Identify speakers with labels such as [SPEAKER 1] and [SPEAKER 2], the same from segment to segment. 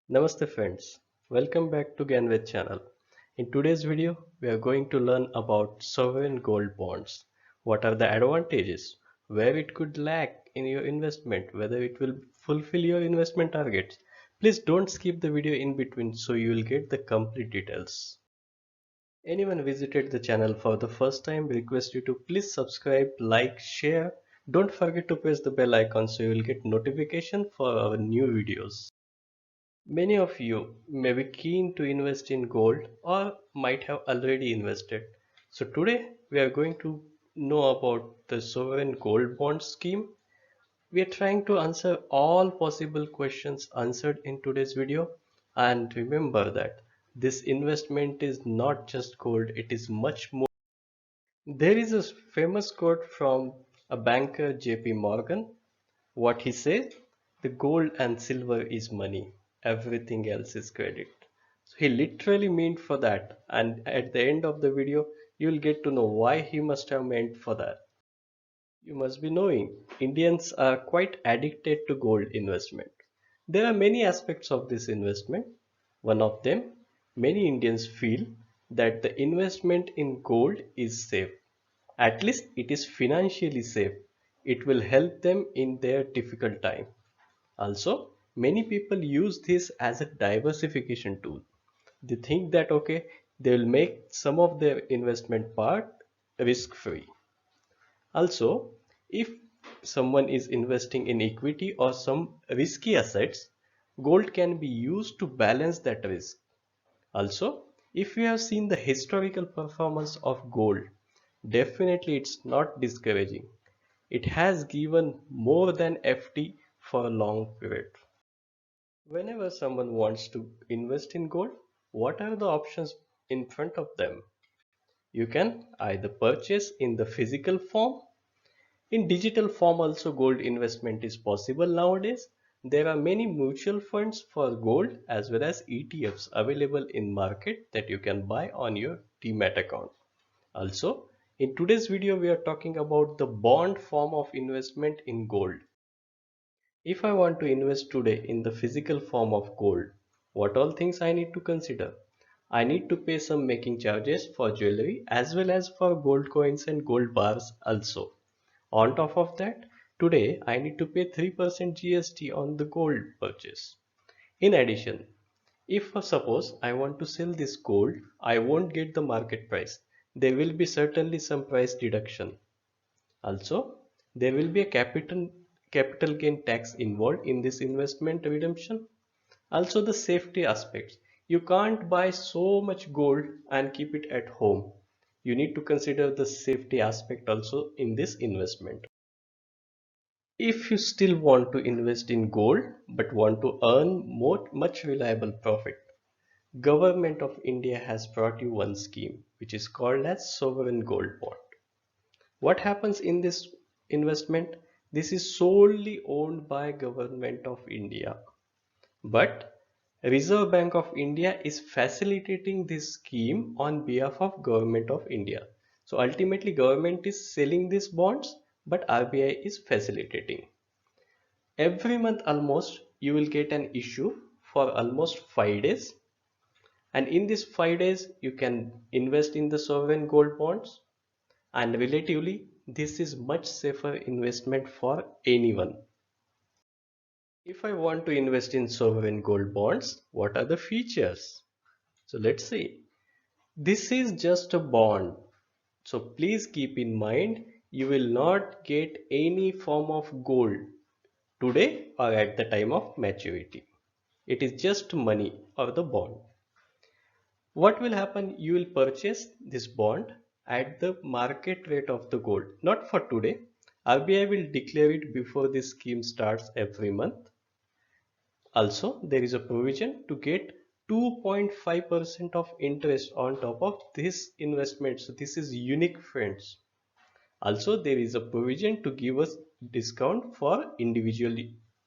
[SPEAKER 1] Namaste friends, welcome back to Ganweth channel. In today's video, we are going to learn about sovereign gold bonds. What are the advantages, where it could lack in your investment, whether it will fulfill your investment targets. Please don't skip the video in between so you will get the complete details. Anyone visited the channel for the first time, request you to please subscribe, like, share. Don't forget to press the bell icon so you will get notification for our new videos. Many of you may be keen to invest in gold or might have already invested. So today we are going to know about the sovereign gold bond scheme. We are trying to answer all possible questions answered in today's video, and remember that this investment is not just gold, it is much more. There is a famous quote from a banker, JP Morgan. What he says, the gold and silver is money, everything else is credit. So he literally meant for that, and at the end of the video you'll get to know why he must have meant for that. You must be knowing Indians are quite addicted to gold investment. There are many aspects of this investment. One of them, many Indians feel that the investment in gold is safe. At least it is financially safe. It will help them in their difficult time. Also, many people use this as a diversification tool. They think that okay, they will make some of their investment part risk free. Also, if someone is investing in equity or some risky assets, gold can be used to balance that risk. Also, if you have seen the historical performance of gold, definitely it's not discouraging. It has given more than FD for a long period. Whenever someone wants to invest in gold, what are the options in front of them? You can either purchase in the physical form. In digital form also gold investment is possible nowadays. There are many mutual funds for gold as well as ETFs available in market that you can buy on your demat account. Also, in today's video we are talking about the bond form of investment in gold. If I want to invest today in the physical form of gold, what all things I need to consider? I need to pay some making charges for jewelry as well as for gold coins and gold bars also. On top of that, today I need to pay 3% GST on the gold purchase. In addition, if suppose I want to sell this gold, I won't get the market price. There will be certainly some price deduction. Also, there will be a capital gain tax involved in this investment redemption. Also, the safety aspects. You can't buy so much gold and keep it at home. You need to consider the safety aspect also in this investment. If you still want to invest in gold but want to earn much reliable profit, Government of India has brought you one scheme which is called as sovereign gold bond. What happens in this investment? This is solely owned by Government of India. But Reserve Bank of India is facilitating this scheme on behalf of Government of India. So ultimately government is selling these bonds but RBI is facilitating. Every month almost you will get an issue for almost 5 days, and in these 5 days you can invest in the sovereign gold bonds, and relatively this is much safer investment for anyone. If I want to invest in sovereign gold bonds, what are the features? So let's see. This is just a bond. So please keep in mind you will not get any form of gold today or at the time of maturity. It is just money or the bond. What will happen? You will purchase this bond at the market rate of the gold, not for today. RBI will declare it before this scheme starts every month. Also, there is a provision to get 2.5% of interest on top of this investment. So this is unique, friends. Also, there is a provision to give us discount for individual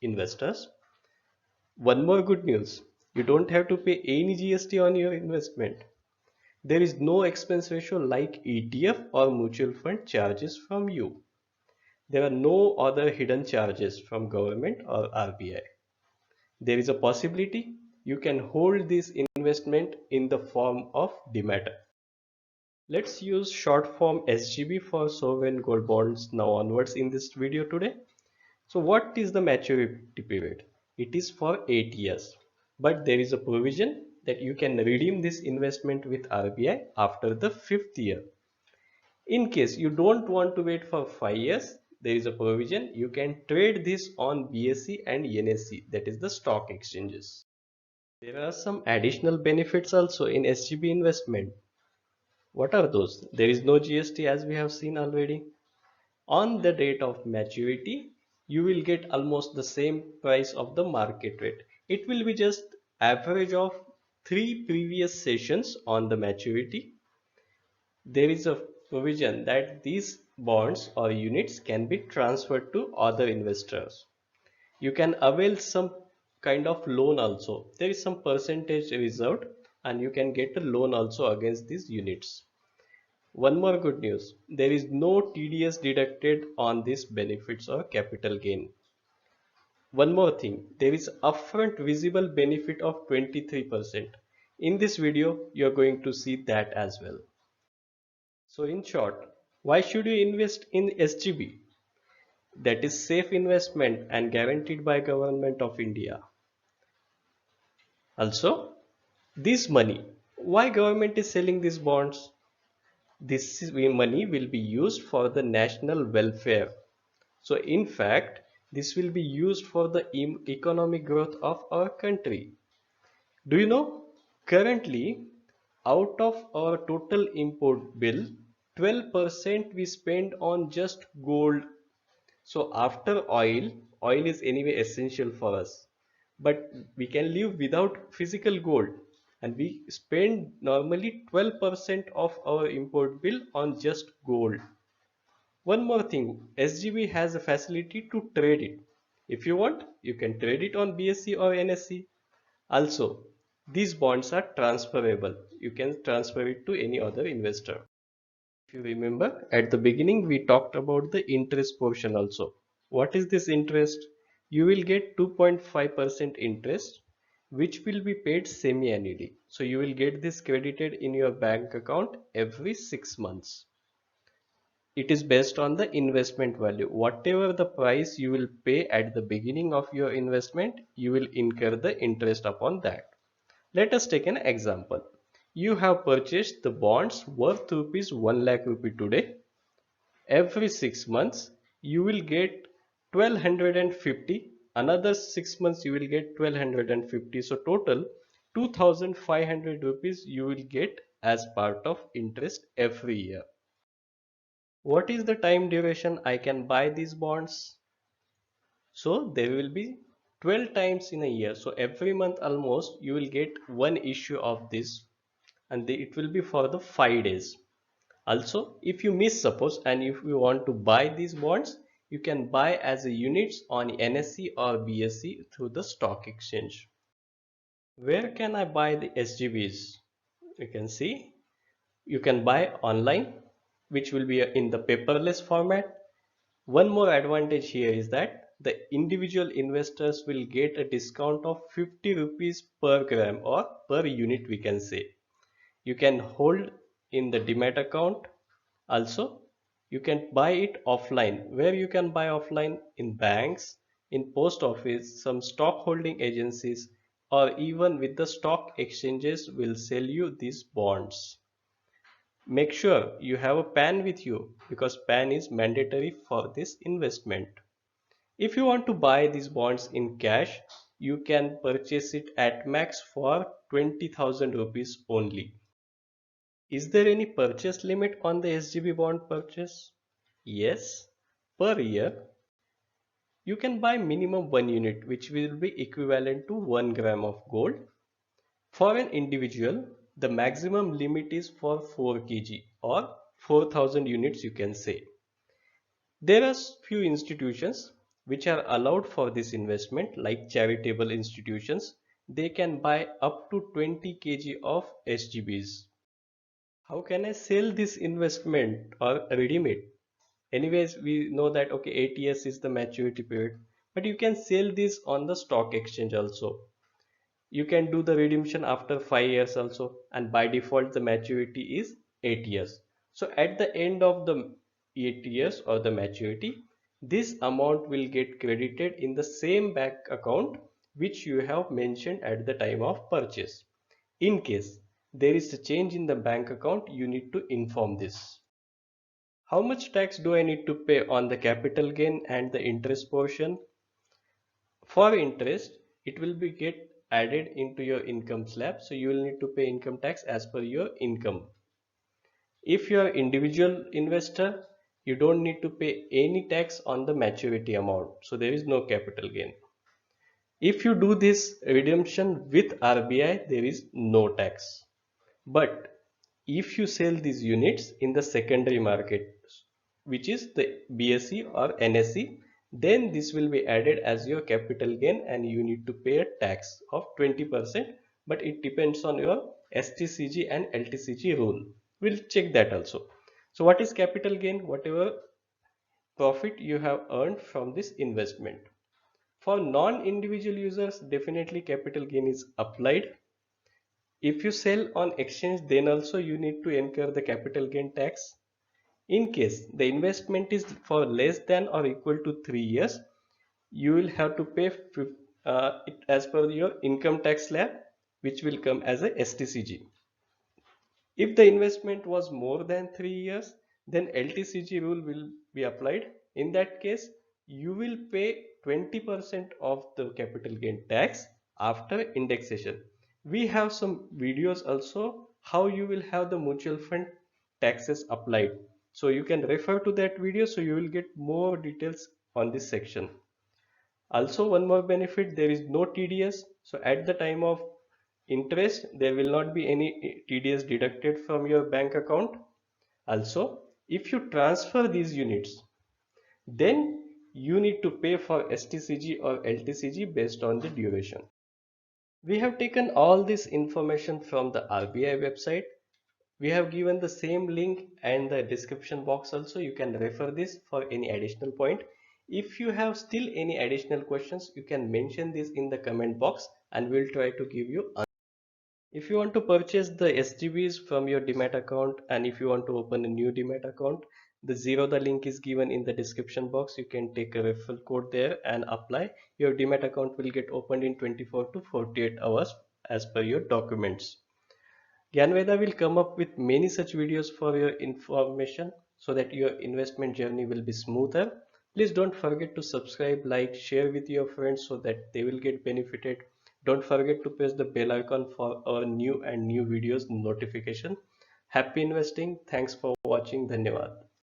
[SPEAKER 1] investors. One more good news. You don't have to pay any GST on your investment. There is no expense ratio like ETF or mutual fund charges from you. There are no other hidden charges from government or RBI. There is a possibility you can hold this investment in the form of demat. Let's use short form SGB for sovereign gold bonds now onwards in this video today. So what is the maturity period? It is for 8 years. But there is a provision that you can redeem this investment with RBI after the 5th year. In case you don't want to wait for 5 years, there is a provision you can trade this on BSE and NSE, that is the stock exchanges. There are some additional benefits also in SGB investment. What are those? There is no GST as we have seen already. On the date of maturity, you will get almost the same price of the market rate. It will be just average of 3 previous sessions on the maturity. There is a provision that these bonds or units can be transferred to other investors. You can avail some kind of loan also. There is some percentage reserved and you can get a loan also against these units. One more good news, there is no TDS deducted on these benefits or capital gain. One more thing, there is upfront visible benefit of 23%. In this video, you are going to see that as well. So in short, why should you invest in SGB? That is safe investment and guaranteed by Government of India. Also, this money, why government is selling these bonds? This money will be used for the national welfare. So in fact, this will be used for the economic growth of our country. Do you know, currently out of our total import bill, 12% we spend on just gold. So after oil is anyway essential for us. But we can live without physical gold. And we spend normally 12% of our import bill on just gold. One more thing, SGB has a facility to trade it. If you want, you can trade it on BSE or NSE. Also, these bonds are transferable. You can transfer it to any other investor. If you remember, at the beginning we talked about the interest portion also. What is this interest? You will get 2.5% interest which will be paid semi-annually. So you will get this credited in your bank account every 6 months. It is based on the investment value. Whatever the price you will pay at the beginning of your investment, you will incur the interest upon that. Let us take an example. You have purchased the bonds worth rupees 1 lakh rupee today. Every 6 months you will get 1250. Another 6 months you will get 1250. So total 2500 rupees you will get as part of interest every year. What is the time duration I can buy these bonds? So there will be 12 times in a year. So every month almost you will get one issue of this and it will be for the 5 days. Also, if you miss suppose and if you want to buy these bonds, you can buy as a units on NSE or BSE through the stock exchange. Where can I buy the SGBs? You can see you can buy online, which will be in the paperless format. One more advantage here is that the individual investors will get a discount of 50 rupees per gram or per unit we can say. You can hold in the demat account. Also, you can buy it offline. Where you can buy offline? In banks, in post office, some stock holding agencies, or even with the stock exchanges will sell you these bonds. Make sure you have a PAN with you because PAN is mandatory for this investment. If you want to buy these bonds in cash, you can purchase it at max for 20,000 rupees only. Is there any purchase limit on the SGB bond purchase? Yes. Per year, you can buy minimum 1 unit which will be equivalent to 1 gram of gold. For an individual, the maximum limit is for 4 kg or 4000 units you can say. There are few institutions which are allowed for this investment like charitable institutions. They can buy up to 20 kg of SGBs. How can I sell this investment or redeem it? Anyways, we know that okay, 8 years is the maturity period, but you can sell this on the stock exchange also. You can do the redemption after 5 years also, and by default the maturity is 8 years. So at the end of the 8 years or the maturity, this amount will get credited in the same bank account which you have mentioned at the time of purchase. In case there is a change in the bank account, you need to inform this. How much tax do I need to pay on the capital gain and the interest portion? For interest, it will be get added into your income slab, so you will need to pay income tax as per your income. If you are individual investor, you don't need to pay any tax on the maturity amount, so there is no capital gain. If you do this redemption with RBI, there is no tax. But if you sell these units in the secondary market, which is the BSE or NSE, then this will be added as your capital gain and you need to pay a tax of 20%, but it depends on your STCG and LTCG rule. We'll check that also. So what is capital gain? Whatever profit you have earned from this investment. For non-individual users, definitely capital gain is applied. If you sell on exchange, then also you need to incur the capital gain tax. In case the investment is for less than or equal to 3 years, you will have to pay it as per your income tax slab, which will come as a STCG. If the investment was more than 3 years, then LTCG rule will be applied. In that case, you will pay 20% of the capital gain tax after indexation. We have some videos also how you will have the mutual fund taxes applied. So you can refer to that video, so you will get more details on this section. Also, one more benefit, there is no TDS. So at the time of interest, there will not be any TDS deducted from your bank account. Also, if you transfer these units, then you need to pay for STCG or LTCG based on the duration. We have taken all this information from the RBI website. We have given the same link and the description box also. You can refer this for any additional point. If you have still any additional questions, you can mention this in the comment box and we'll try to give you answers. If you want to purchase the SGBs from your Demat account, and if you want to open a new Demat account, the link is given in the description box. You can take a referral code there and apply. Your Demat account will get opened in 24 to 48 hours as per your documents. Gyanveda will come up with many such videos for your information so that your investment journey will be smoother. Please don't forget to subscribe, like, share with your friends so that they will get benefited. Don't forget to press the bell icon for our new videos notification. Happy investing. Thanks for watching. Dhanyavad.